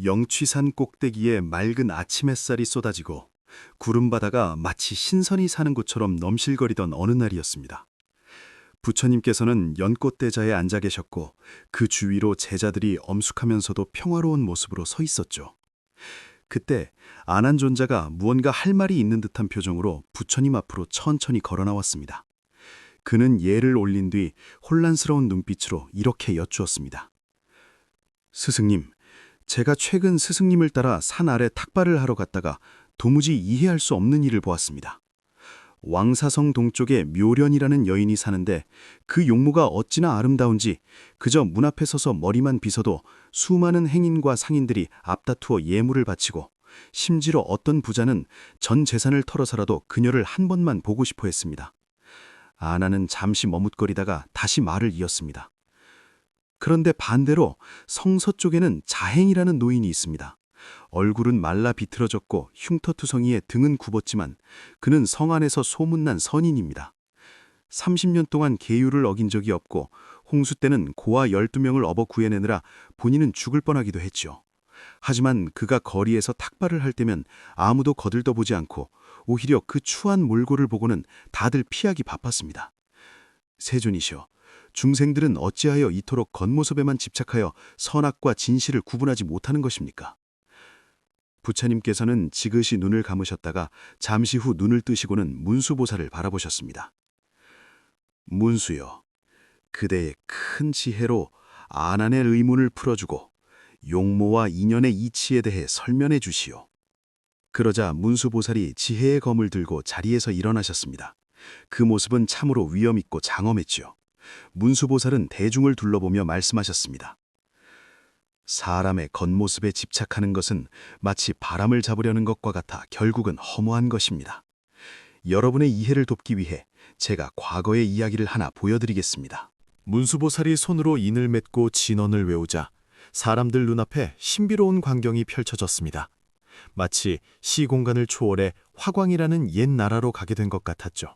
영취산 꼭대기에 맑은 아침 햇살이 쏟아지고 구름바다가 마치 신선이 사는 곳처럼 넘실거리던 어느 날이었습니다. 부처님께서는 연꽃대자에 앉아 계셨고 그 주위로 제자들이 엄숙하면서도 평화로운 모습으로 서 있었죠. 그때 아난존자가 무언가 할 말이 있는 듯한 표정으로 부처님 앞으로 천천히 걸어 나왔습니다. 그는 예를 올린 뒤 혼란스러운 눈빛으로 이렇게 여쭈었습니다. 스승님, 제가 최근 스승님을 따라 산 아래 탁발을 하러 갔다가 도무지 이해할 수 없는 일을 보았습니다. 왕사성 동쪽에 묘련이라는 여인이 사는데 그 용모가 어찌나 아름다운지 그저 문 앞에 서서 머리만 빗어도 수많은 행인과 상인들이 앞다투어 예물을 바치고 심지어 어떤 부자는 전 재산을 털어서라도 그녀를 한 번만 보고 싶어 했습니다. 아나는 잠시 머뭇거리다가 다시 말을 이었습니다. 그런데 반대로 성서쪽에는 자행이라는 노인이 있습니다. 얼굴은 말라 비틀어졌고 흉터투성이에 등은 굽었지만 그는 성 안에서 소문난 선인입니다. 30년 동안 계율을 어긴 적이 없고 홍수 때는 고아 12명을 업어 구해내느라 본인은 죽을 뻔하기도 했죠. 하지만 그가 거리에서 탁발을 할 때면 아무도 거들떠보지 않고 오히려 그 추한 몰골을 보고는 다들 피하기 바빴습니다. 세존이시여, 중생들은 어찌하여 이토록 겉모습에만 집착하여 선악과 진실을 구분하지 못하는 것입니까? 부처님께서는 지그시 눈을 감으셨다가 잠시 후 눈을 뜨시고는 문수보살을 바라보셨습니다. 문수여, 그대의 큰 지혜로 아난의 의문을 풀어주고 용모와 인연의 이치에 대해 설명해 주시오. 그러자 문수보살이 지혜의 검을 들고 자리에서 일어나셨습니다. 그 모습은 참으로 위엄있고 장엄했지요. 문수보살은 대중을 둘러보며 말씀하셨습니다. 사람의 겉모습에 집착하는 것은 마치 바람을 잡으려는 것과 같아 결국은 허무한 것입니다. 여러분의 이해를 돕기 위해 제가 과거의 이야기를 하나 보여드리겠습니다. 문수보살이 손으로 인을 맺고 진언을 외우자 사람들 눈앞에 신비로운 광경이 펼쳐졌습니다. 마치 시공간을 초월해 화광이라는 옛 나라로 가게 된 것 같았죠.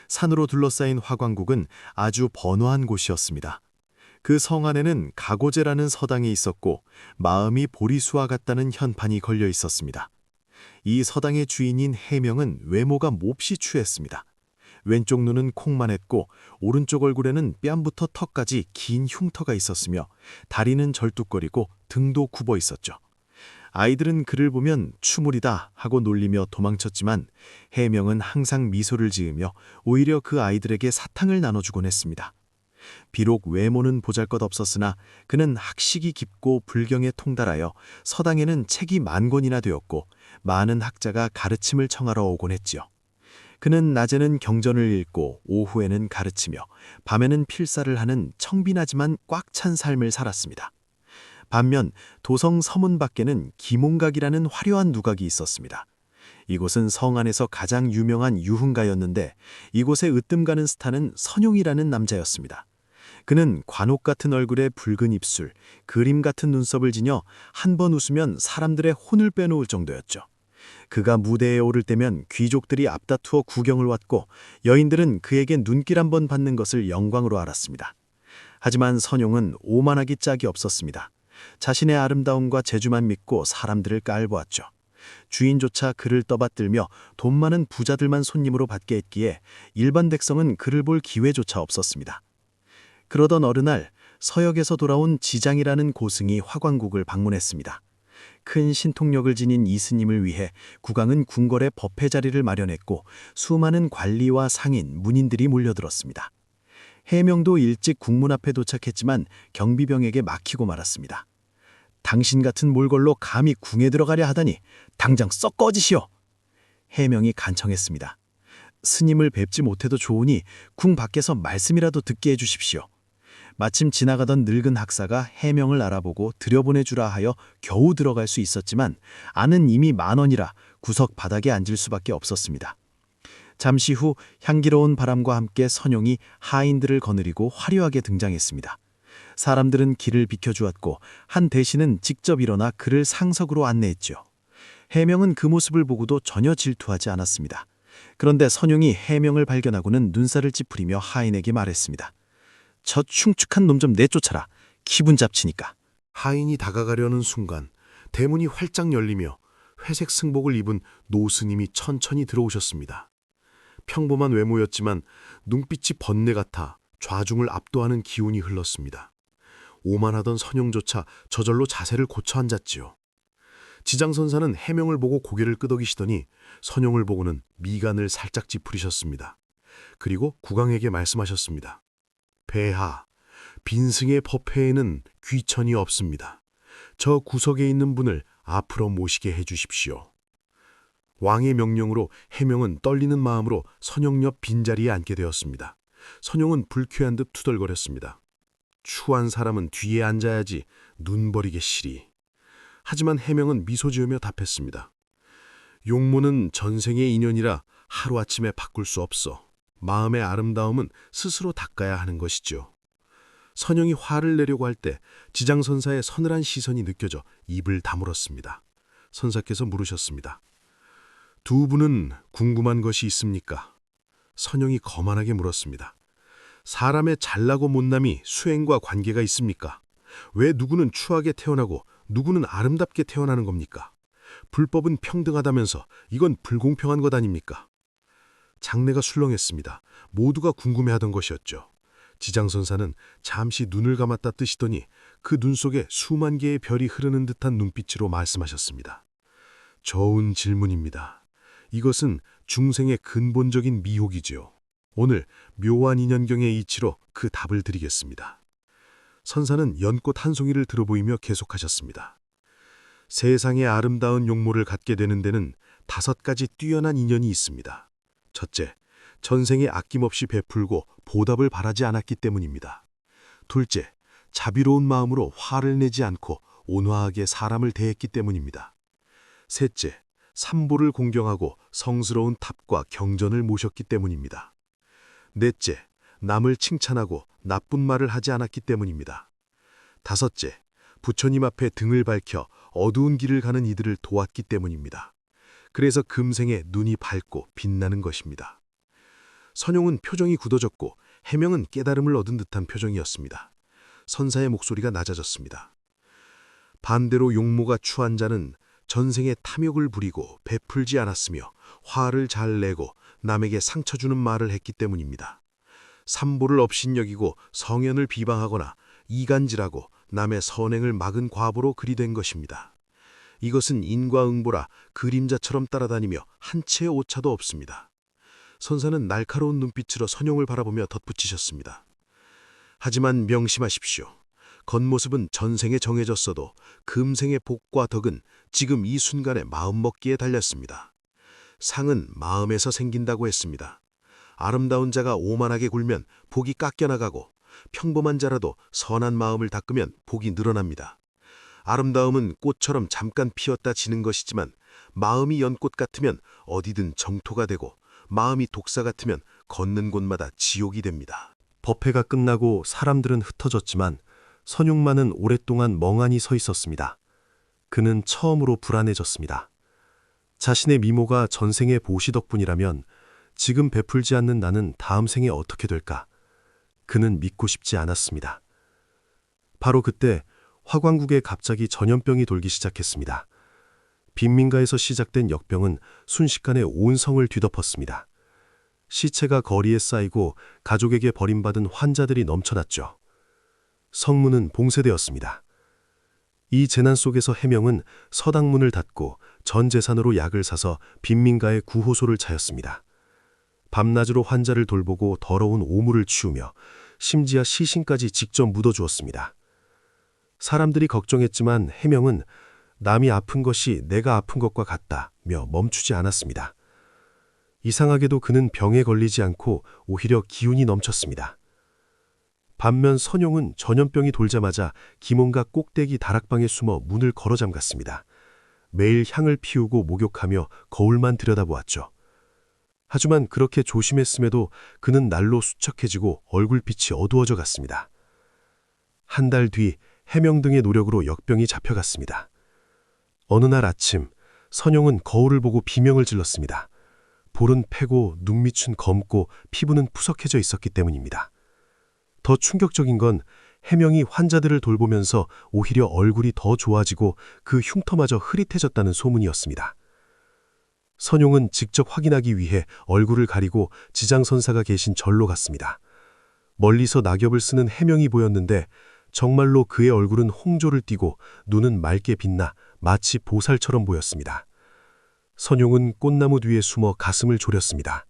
산으로 둘러싸인 화광국은 아주 번화한 곳이었습니다. 그 성 안에는 가고제라는 서당이 있었고 마음이 보리수와 같다는 현판이 걸려 있었습니다. 이 서당의 주인인 해명은 외모가 몹시 추했습니다. 왼쪽 눈은 콩만했고 오른쪽 얼굴에는 뺨부터 턱까지 긴 흉터가 있었으며 다리는 절뚝거리고 등도 굽어 있었죠. 아이들은 그를 보면 추물이다 하고 놀리며 도망쳤지만 해명은 항상 미소를 지으며 오히려 그 아이들에게 사탕을 나눠주곤 했습니다. 비록 외모는 보잘것없었으나 그는 학식이 깊고 불경에 통달하여 서당에는 책이 10,000권이나 되었고 많은 학자가 가르침을 청하러 오곤 했지요. 그는 낮에는 경전을 읽고 오후에는 가르치며 밤에는 필사를 하는 청빈하지만 꽉 찬 삶을 살았습니다. 반면 도성 서문 밖에는 기몽각이라는 화려한 누각이 있었습니다. 이곳은 성 안에서 가장 유명한 유흥가였는데 이곳에 으뜸가는 스타는 선용이라는 남자였습니다. 그는 관옥 같은 얼굴에 붉은 입술, 그림 같은 눈썹을 지녀 한 번 웃으면 사람들의 혼을 빼놓을 정도였죠. 그가 무대에 오를 때면 귀족들이 앞다투어 구경을 왔고 여인들은 그에게 눈길 한 번 받는 것을 영광으로 알았습니다. 하지만 선용은 오만하기 짝이 없었습니다. 자신의 아름다움과 재주만 믿고 사람들을 깔보았죠. 주인조차 그를 떠받들며 돈 많은 부자들만 손님으로 받게 했기에 일반 백성은 그를 볼 기회조차 없었습니다. 그러던 어느 날 서역에서 돌아온 지장이라는 고승이 화광국을 방문했습니다. 큰 신통력을 지닌 이스님을 위해 국왕은 궁궐에 법회 자리를 마련했고 수많은 관리와 상인, 문인들이 몰려들었습니다. 해명도 일찍 국문 앞에 도착했지만 경비병에게 막히고 말았습니다. 당신 같은 몰골로 감히 궁에 들어가려 하다니 당장 썩 꺼지시오. 해명이 간청했습니다. 스님을 뵙지 못해도 좋으니 궁 밖에서 말씀이라도 듣게 해주십시오. 마침 지나가던 늙은 학사가 해명을 알아보고 들여보내주라 하여 겨우 들어갈 수 있었지만 안은 이미 10,000원이라 구석 바닥에 앉을 수밖에 없었습니다. 잠시 후 향기로운 바람과 함께 선용이 하인들을 거느리고 화려하게 등장했습니다. 사람들은 길을 비켜주었고 한 대신은 직접 일어나 그를 상석으로 안내했죠. 해명은 그 모습을 보고도 전혀 질투하지 않았습니다. 그런데 선용이 해명을 발견하고는 눈살을 찌푸리며 하인에게 말했습니다. 저 흉측한 놈 좀 내쫓아라. 기분 잡치니까. 하인이 다가가려는 순간 대문이 활짝 열리며 회색 승복을 입은 노스님이 천천히 들어오셨습니다. 평범한 외모였지만 눈빛이 번뇌 같아 좌중을 압도하는 기운이 흘렀습니다. 오만하던 선용조차 저절로 자세를 고쳐 앉았지요. 지장선사는 해명을 보고 고개를 끄덕이시더니 선용을 보고는 미간을 살짝 찌푸리셨습니다. 그리고 국왕에게 말씀하셨습니다. 폐하, 빈승의 법회에는 귀천이 없습니다. 저 구석에 있는 분을 앞으로 모시게 해주십시오. 왕의 명령으로 해명은 떨리는 마음으로 선용 옆 빈자리에 앉게 되었습니다. 선용은 불쾌한 듯 투덜거렸습니다. 추한 사람은 뒤에 앉아야지 눈 버리게 시리. 하지만 해명은 미소 지으며 답했습니다. 용모는 전생의 인연이라 하루아침에 바꿀 수 없어. 마음의 아름다움은 스스로 닦아야 하는 것이죠. 선영이 화를 내려고 할 때 지장선사의 서늘한 시선이 느껴져 입을 다물었습니다. 선사께서 물으셨습니다. 두 분은 궁금한 것이 있습니까? 선영이 거만하게 물었습니다. 사람의 잘나고 못남이 수행과 관계가 있습니까? 왜 누구는 추하게 태어나고 누구는 아름답게 태어나는 겁니까? 불법은 평등하다면서 이건 불공평한 것 아닙니까? 장내가 술렁했습니다. 모두가 궁금해하던 것이었죠. 지장선사는 잠시 눈을 감았다 뜨시더니 그 눈 속에 수만 개의 별이 흐르는 듯한 눈빛으로 말씀하셨습니다. 좋은 질문입니다. 이것은 중생의 근본적인 미혹이지요. 오늘 묘한 인연경의 이치로 그 답을 드리겠습니다. 선사는 연꽃 한 송이를 들어보이며 계속하셨습니다. 세상의 아름다운 용모를 갖게 되는 데는 5가지 뛰어난 인연이 있습니다. 첫째, 전생에 아낌없이 베풀고 보답을 바라지 않았기 때문입니다. 둘째, 자비로운 마음으로 화를 내지 않고 온화하게 사람을 대했기 때문입니다. 셋째, 삼보를 공경하고 성스러운 탑과 경전을 모셨기 때문입니다. 넷째, 남을 칭찬하고 나쁜 말을 하지 않았기 때문입니다. 다섯째, 부처님 앞에 등을 밝혀 어두운 길을 가는 이들을 도왔기 때문입니다. 그래서 금생에 눈이 밝고 빛나는 것입니다. 선용은 표정이 굳어졌고 해명은 깨달음을 얻은 듯한 표정이었습니다. 선사의 목소리가 낮아졌습니다. 반대로 용모가 추한 자는 전생에 탐욕을 부리고 베풀지 않았으며 화를 잘 내고 남에게 상처 주는 말을 했기 때문입니다. 삼보를 업신여기고 성현을 비방하거나 이간질하고 남의 선행을 막은 과보로 그리 된 것입니다. 이것은 인과응보라 그림자처럼 따라다니며 한 채의 오차도 없습니다. 선사는 날카로운 눈빛으로 선용을 바라보며 덧붙이셨습니다. 하지만 명심하십시오. 겉모습은 전생에 정해졌어도 금생의 복과 덕은 지금 이 순간에 마음먹기에 달렸습니다. 상은 마음에서 생긴다고 했습니다. 아름다운 자가 오만하게 굴면 복이 깎여나가고 평범한 자라도 선한 마음을 닦으면 복이 늘어납니다. 아름다움은 꽃처럼 잠깐 피었다 지는 것이지만 마음이 연꽃 같으면 어디든 정토가 되고 마음이 독사 같으면 걷는 곳마다 지옥이 됩니다. 법회가 끝나고 사람들은 흩어졌지만 선용만은 오랫동안 멍하니 서 있었습니다. 그는 처음으로 불안해졌습니다. 자신의 미모가 전생의 보시 덕분이라면 지금 베풀지 않는 나는 다음 생에 어떻게 될까? 그는 믿고 싶지 않았습니다. 바로 그때 화광국에 갑자기 전염병이 돌기 시작했습니다. 빈민가에서 시작된 역병은 순식간에 온 성을 뒤덮었습니다. 시체가 거리에 쌓이고 가족에게 버림받은 환자들이 넘쳐났죠. 성문은 봉쇄되었습니다. 이 재난 속에서 해명은 서당문을 닫고 전 재산으로 약을 사서 빈민가의 구호소를 차였습니다. 밤낮으로 환자를 돌보고 더러운 오물을 치우며 심지어 시신까지 직접 묻어주었습니다. 사람들이 걱정했지만 해명은 남이 아픈 것이 내가 아픈 것과 같다며 멈추지 않았습니다. 이상하게도 그는 병에 걸리지 않고 오히려 기운이 넘쳤습니다. 반면 선용은 전염병이 돌자마자 기몬가 꼭대기 다락방에 숨어 문을 걸어 잠갔습니다. 매일 향을 피우고 목욕하며 거울만 들여다보았죠. 하지만 그렇게 조심했음에도 그는 날로 수척해지고 얼굴빛이 어두워져 갔습니다. 한 달 뒤 해명 등의 노력으로 역병이 잡혀갔습니다. 어느 날 아침 선용은 거울을 보고 비명을 질렀습니다. 볼은 패고 눈밑은 검고 피부는 푸석해져 있었기 때문입니다. 더 충격적인 건 해명이 환자들을 돌보면서 오히려 얼굴이 더 좋아지고 그 흉터마저 흐릿해졌다는 소문이었습니다. 선용은 직접 확인하기 위해 얼굴을 가리고 지장선사가 계신 절로 갔습니다. 멀리서 낙엽을 쓰는 해명이 보였는데 정말로 그의 얼굴은 홍조를 띠고 눈은 맑게 빛나 마치 보살처럼 보였습니다. 선용은 꽃나무 뒤에 숨어 가슴을 졸였습니다.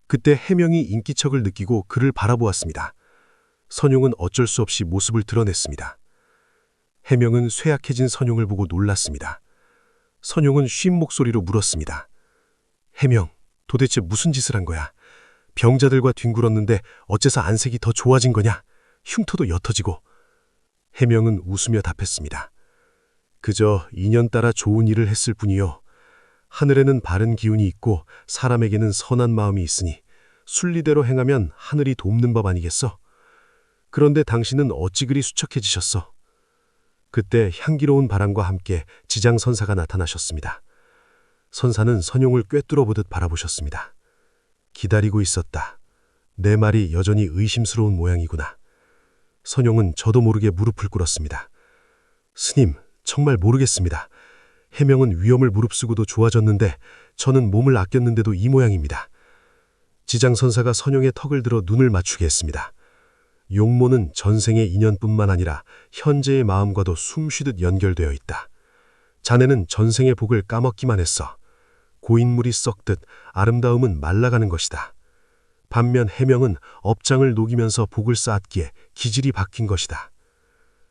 그때 해명이 인기척을 느끼고 그를 바라보았습니다. 선용은 어쩔 수 없이 모습을 드러냈습니다. 해명은 쇠약해진 선용을 보고 놀랐습니다. 선용은 쉰 목소리로 물었습니다. 해명, 도대체 무슨 짓을 한 거야? 병자들과 뒹굴었는데 어째서 안색이 더 좋아진 거냐? 흉터도 옅어지고. 해명은 웃으며 답했습니다. 그저 인연 따라 좋은 일을 했을 뿐이요. 하늘에는 바른 기운이 있고 사람에게는 선한 마음이 있으니 순리대로 행하면 하늘이 돕는 법 아니겠어? 그런데 당신은 어찌 그리 수척해지셨어? 그때 향기로운 바람과 함께 지장선사가 나타나셨습니다. 선사는 선용을 꿰뚫어 보듯 바라보셨습니다. 기다리고 있었다. 내 말이 여전히 의심스러운 모양이구나. 선용은 저도 모르게 무릎을 꿇었습니다. 스님, 정말 모르겠습니다. 해명은 위험을 무릅쓰고도 좋아졌는데 저는 몸을 아꼈는데도 이 모양입니다. 지장선사가 선용의 턱을 들어 눈을 맞추게 했습니다. 용모는 전생의 인연뿐만 아니라 현재의 마음과도 숨쉬듯 연결되어 있다. 자네는 전생의 복을 까먹기만 했어. 고인물이 썩듯 아름다움은 말라가는 것이다. 반면 해명은 업장을 녹이면서 복을 쌓았기에 기질이 바뀐 것이다.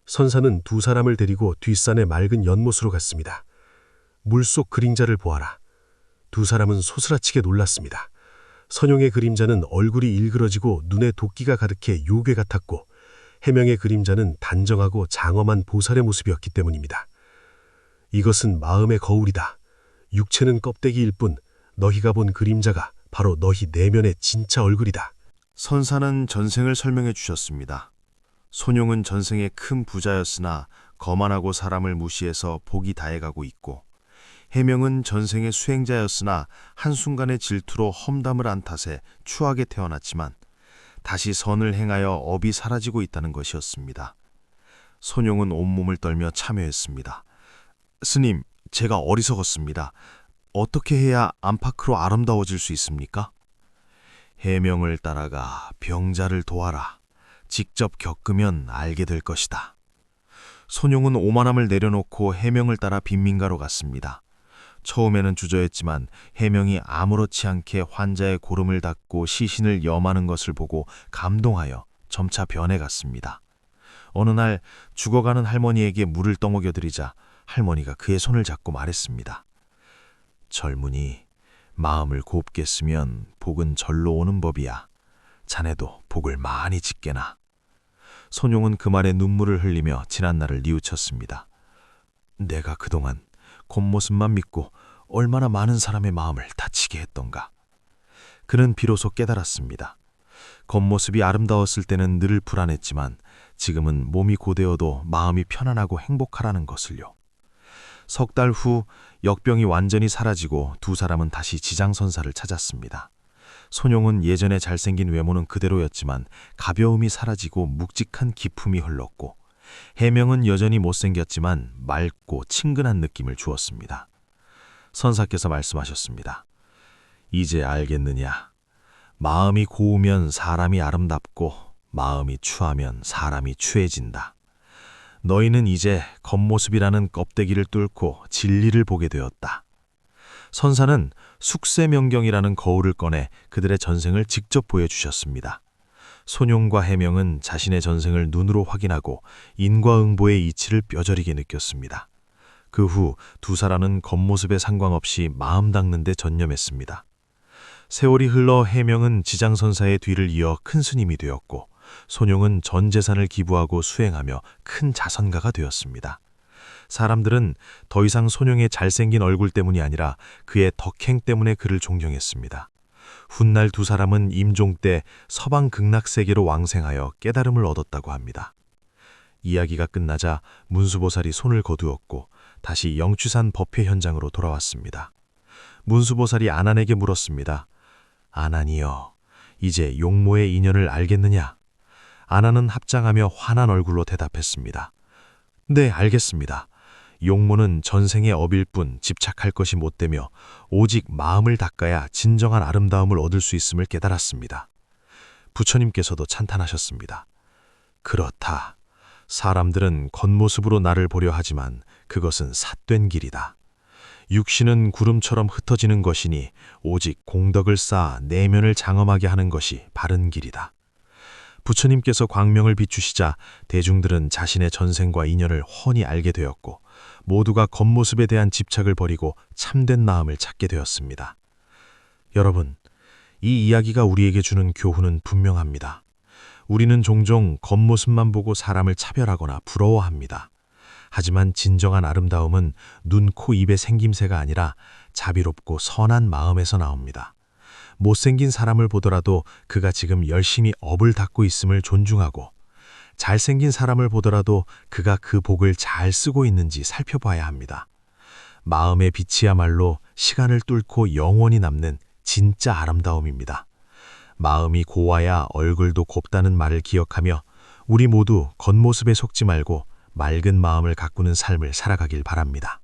선사는 두 사람을 데리고 뒷산의 맑은 연못으로 갔습니다. 물속 그림자를 보아라. 두 사람은 소스라치게 놀랐습니다. 선용의 그림자는 얼굴이 일그러지고 눈에 도끼가 가득해 요괴 같았고 해명의 그림자는 단정하고 장엄한 보살의 모습이었기 때문입니다. 이것은 마음의 거울이다. 육체는 껍데기일 뿐 너희가 본 그림자가 바로 너희 내면의 진짜 얼굴이다. 선사는 전생을 설명해 주셨습니다. 손용은 전생에 큰 부자였으나 거만하고 사람을 무시해서 복이 다해가고 있고, 해명은 전생의 수행자였으나 한순간의 질투로 험담을 한 탓에 추하게 태어났지만 다시 선을 행하여 업이 사라지고 있다는 것이었습니다. 손용은 온몸을 떨며 참여했습니다. 스님, 제가 어리석었습니다. 어떻게 해야 안팎으로 아름다워질 수 있습니까? 해명을 따라가 병자를 도와라. 직접 겪으면 알게 될 것이다. 손용은 오만함을 내려놓고 해명을 따라 빈민가로 갔습니다. 처음에는 주저했지만 해명이 아무렇지 않게 환자의 고름을 닦고 시신을 염하는 것을 보고 감동하여 점차 변해갔습니다. 어느 날 죽어가는 할머니에게 물을 떠먹여드리자 할머니가 그의 손을 잡고 말했습니다. 젊은이, 마음을 곱게 쓰면 복은 절로 오는 법이야. 자네도 복을 많이 짓게나. 손용은 그 말에 눈물을 흘리며 지난날을 뉘우쳤습니다. 내가 그동안 겉모습만 믿고 얼마나 많은 사람의 마음을 다치게 했던가. 그는 비로소 깨달았습니다. 겉모습이 아름다웠을 때는 늘 불안했지만 지금은 몸이 고되어도 마음이 편안하고 행복하라는 것을요. 석 달 후 역병이 완전히 사라지고 두 사람은 다시 지장선사를 찾았습니다. 손용은 예전에 잘생긴 외모는 그대로였지만 가벼움이 사라지고 묵직한 기품이 흘렀고, 해명은 여전히 못생겼지만 맑고 친근한 느낌을 주었습니다. 선사께서 말씀하셨습니다. 이제 알겠느냐? 마음이 고우면 사람이 아름답고 마음이 추하면 사람이 추해진다. 너희는 이제 겉모습이라는 껍데기를 뚫고 진리를 보게 되었다. 선사는 숙세명경이라는 거울을 꺼내 그들의 전생을 직접 보여주셨습니다. 손용과 해명은 자신의 전생을 눈으로 확인하고 인과응보의 이치를 뼈저리게 느꼈습니다. 그 후 두 사람은 겉모습에 상관없이 마음 닦는 데 전념했습니다. 세월이 흘러 해명은 지장선사의 뒤를 이어 큰 스님이 되었고, 손용은 전 재산을 기부하고 수행하며 큰 자선가가 되었습니다. 사람들은 더 이상 손용의 잘생긴 얼굴 때문이 아니라 그의 덕행 때문에 그를 존경했습니다. 훗날 두 사람은 임종 때 서방 극락세계로 왕생하여 깨달음을 얻었다고 합니다. 이야기가 끝나자 문수보살이 손을 거두었고 다시 영취산 법회 현장으로 돌아왔습니다. 문수보살이 아난에게 물었습니다. 아난이여, 이제 용모의 인연을 알겠느냐? 아나는 합장하며 환한 얼굴로 대답했습니다. 네, 알겠습니다. 용모는 전생의 업일 뿐 집착할 것이 못되며 오직 마음을 닦아야 진정한 아름다움을 얻을 수 있음을 깨달았습니다. 부처님께서도 찬탄하셨습니다. 그렇다. 사람들은 겉모습으로 나를 보려 하지만 그것은 삿된 길이다. 육신은 구름처럼 흩어지는 것이니 오직 공덕을 쌓아 내면을 장엄하게 하는 것이 바른 길이다. 부처님께서 광명을 비추시자 대중들은 자신의 전생과 인연을 훤히 알게 되었고 모두가 겉모습에 대한 집착을 버리고 참된 마음을 찾게 되었습니다. 여러분, 이 이야기가 우리에게 주는 교훈은 분명합니다. 우리는 종종 겉모습만 보고 사람을 차별하거나 부러워합니다. 하지만 진정한 아름다움은 눈, 코, 입의 생김새가 아니라 자비롭고 선한 마음에서 나옵니다. 못생긴 사람을 보더라도 그가 지금 열심히 업을 닦고 있음을 존중하고 잘생긴 사람을 보더라도 그가 그 복을 잘 쓰고 있는지 살펴봐야 합니다. 마음의 빛이야말로 시간을 뚫고 영원히 남는 진짜 아름다움입니다. 마음이 고와야 얼굴도 곱다는 말을 기억하며 우리 모두 겉모습에 속지 말고 맑은 마음을 가꾸는 삶을 살아가길 바랍니다.